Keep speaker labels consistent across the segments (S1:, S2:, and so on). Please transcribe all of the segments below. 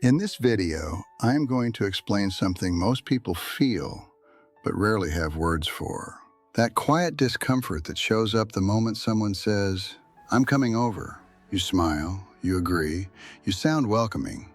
S1: In this video, I am going to explain something most people feel, but rarely have words for. That quiet discomfort that shows up the moment someone says, "I'm coming over." You smile, you agree, you sound welcoming,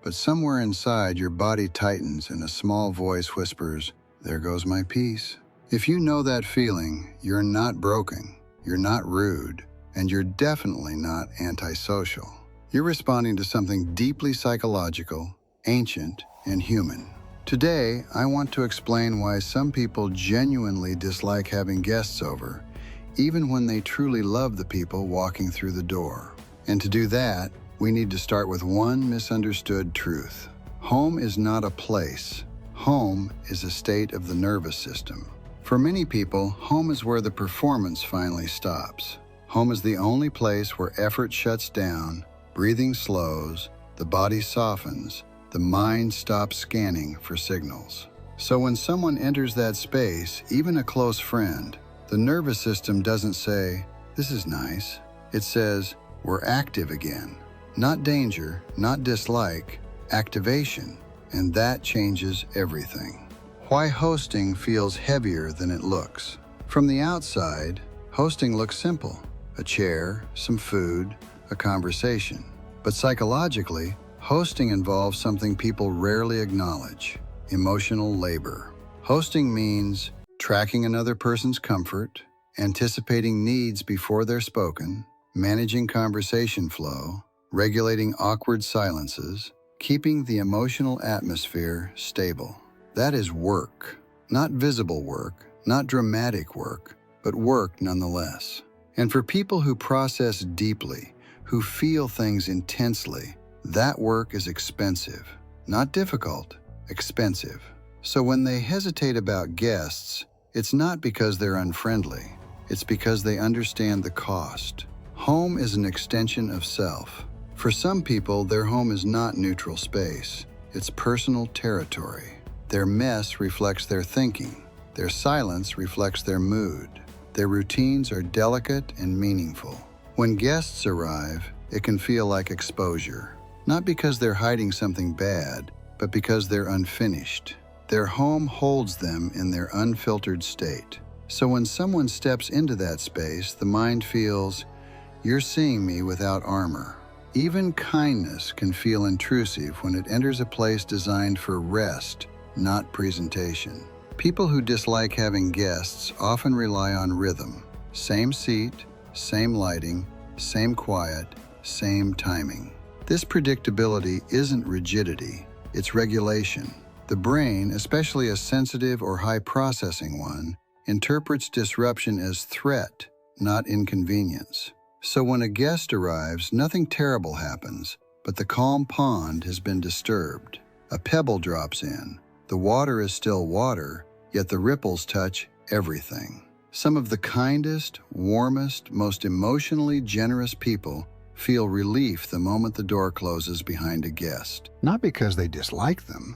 S1: but somewhere inside your body tightens and a small voice whispers, "There goes my peace." If you know that feeling, you're not broken, you're not rude, and you're definitely not antisocial. You're responding to something deeply psychological, ancient, and human. Today, I want to explain why some people genuinely dislike having guests over, even when they truly love the people walking through the door. And to do that, we need to start with one misunderstood truth. Home is not a place. Home is a state of the nervous system. For many people, home is where the performance finally stops. Home is the only place where effort shuts down, breathing slows, the body softens, the mind stops scanning for signals. So when someone enters that space, even a close friend, the nervous system doesn't say, "This is nice." It says, "We're active again." Not danger, not dislike, activation. And that changes everything. Why hosting feels heavier than it looks. From the outside, hosting looks simple. A chair, some food, a conversation. But psychologically, hosting involves something people rarely acknowledge: emotional labor. Hosting means tracking another person's comfort, anticipating needs before they're spoken, managing conversation flow, regulating awkward silences, keeping the emotional atmosphere stable. That is work. Not visible work, not dramatic work, but work nonetheless. And for people who process deeply, who feel things intensely, that work is expensive. Not difficult, expensive. So when they hesitate about guests, it's not because they're unfriendly. It's because they understand the cost. Home is an extension of self. For some people, their home is not neutral space. It's personal territory. Their mess reflects their thinking. Their silence reflects their mood. Their routines are delicate and meaningful. When guests arrive, it can feel like exposure. Not because they're hiding something bad, but because they're unfinished. Their home holds them in their unfiltered state. So when someone steps into that space, the mind feels, "You're seeing me without armor." Even kindness can feel intrusive when it enters a place designed for rest, not presentation. People who dislike having guests often rely on rhythm. Same seat, same lighting, same quiet, same timing. This predictability isn't rigidity, it's regulation. The brain, especially a sensitive or high-processing one, interprets disruption as threat, not inconvenience. So when a guest arrives, nothing terrible happens, but the calm pond has been disturbed. A pebble drops in. The water is still water, yet the ripples touch everything. Some of the kindest, warmest, most emotionally generous people feel relief the moment the door closes behind a guest. Not because they dislike them,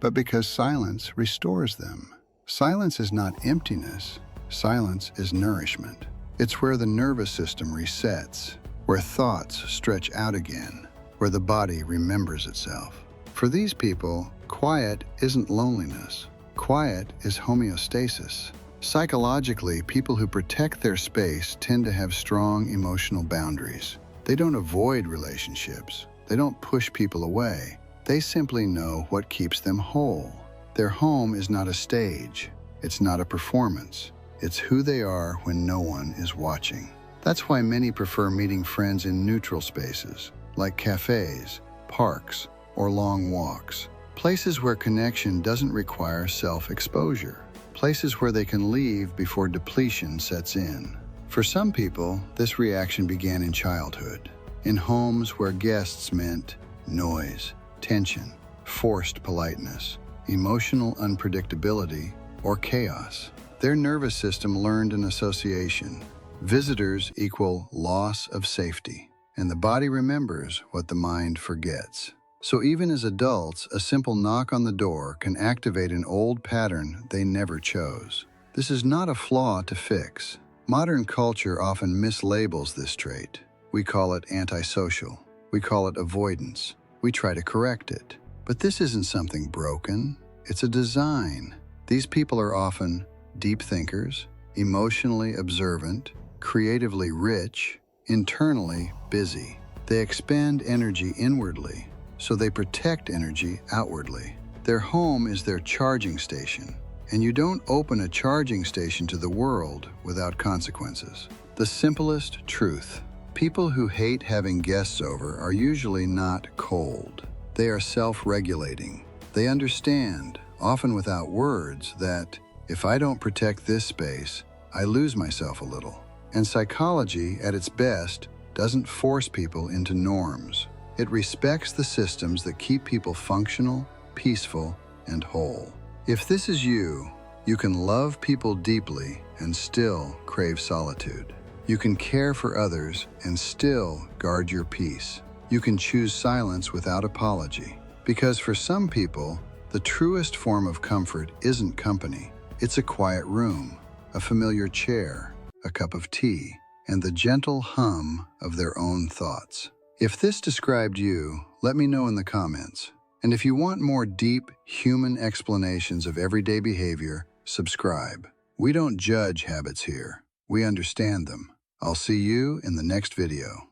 S1: but because silence restores them. Silence is not emptiness. Silence is nourishment. It's where the nervous system resets, where thoughts stretch out again, where the body remembers itself. For these people, quiet isn't loneliness. Quiet is homeostasis. Psychologically, people who protect their space tend to have strong emotional boundaries. They don't avoid relationships. They don't push people away. They simply know what keeps them whole. Their home is not a stage. It's not a performance. It's who they are when no one is watching. That's why many prefer meeting friends in neutral spaces, like cafes, parks, or long walks. Places where connection doesn't require self-exposure. Places where they can leave before depletion sets in. For some people, this reaction began in childhood, in homes where guests meant noise, tension, forced politeness, emotional unpredictability, or chaos. Their nervous system learned an association. Visitors equal loss of safety, and the body remembers what the mind forgets. So even as adults, a simple knock on the door can activate an old pattern they never chose. This is not a flaw to fix. Modern culture often mislabels this trait. We call it antisocial. We call it avoidance. we try to correct it. But this isn't something broken, it's a design. These people are often deep thinkers, emotionally observant, creatively rich, internally busy. They expand energy inwardly, so they protect energy outwardly. Their home is their charging station, and you don't open a charging station to the world without consequences. The simplest truth: people who hate having guests over are usually not cold. They are self-regulating. They understand, often without words, that if I don't protect this space, I lose myself a little. And psychology, at its best, doesn't force people into norms. It respects the systems that keep people functional, peaceful, and whole. If this is you, you can love people deeply and still crave solitude. You can care for others and still guard your peace. You can choose silence without apology. Because for some people, the truest form of comfort isn't company. It's a quiet room, a familiar chair, a cup of tea, and the gentle hum of their own thoughts. If this described you, let me know in the comments. And if you want more deep, human explanations of everyday behavior, subscribe. We don't judge habits here. We understand them. I'll see you in the next video.